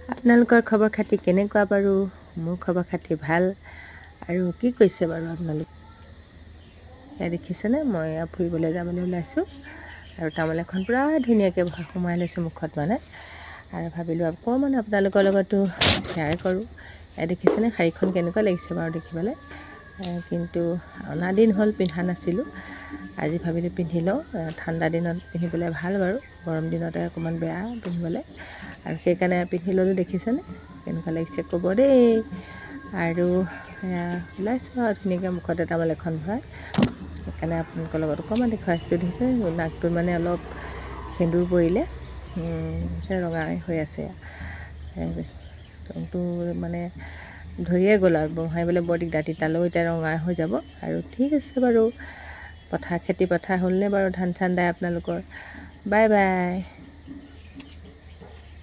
আপোনালোকৰ খবৰ খাতি কেনেকুৱা বাৰু? মোৰ খবৰ খাতি ভাল। আৰু কি কৈছে বাৰু আপোনালোক? এয়া দেখিছেনে, মই ফুৰিবলৈ যাবলৈ ওলাইছোঁ আৰু তামোল এখন পূৰা ধুনীয়াকৈ সোমাই লৈছোঁ মুখত মানে, আৰু ভাবিলোঁ অকণমান আপোনালোকৰ লগতো শ্বেয়াৰ কৰোঁ। এয়া দেখিছেনে শাড়ীখন কেনেকুৱা লাগিছে বাৰু দেখিবলৈ? কিন্তু অনা দিন হ'ল পিন্ধা নাছিলোঁ, আজি ভাবিলোঁ পিন্ধি লওঁ। ঠাণ্ডা দিনত পিন্ধিবলৈ ভাল বাৰু, গৰম দিনতে অকণমান বেয়া পিন্ধিবলৈ, আৰু সেইকাৰণে পিন্ধি ল'লোঁ। দেখিছেনে কেনেকুৱা লাগিছে ক'ব দেই। আৰু ওলাইছোঁ আৰু ধুনীয়াকৈ মুখতে তামোল এখন ভৰাই, সেইকাৰণে আপোনালোকৰ লগত অকণমান দেখুৱাইছোঁ। দেখিছে নাকটোত মানে অলপ সেন্দুৰ পৰিলে, ৰঙা হৈ আছে। টংটো মানে ধৰিয়ে গ'ল আৰু বহাইবলৈ বৰ দিগদাৰ, তিতালেও এতিয়া ৰঙা হৈ যাব। আৰু ঠিক আছে বাৰু, খেতি পথাৰ হ'লনে বাৰু ধান চান দাই আপোনালোকৰ? Bye bye.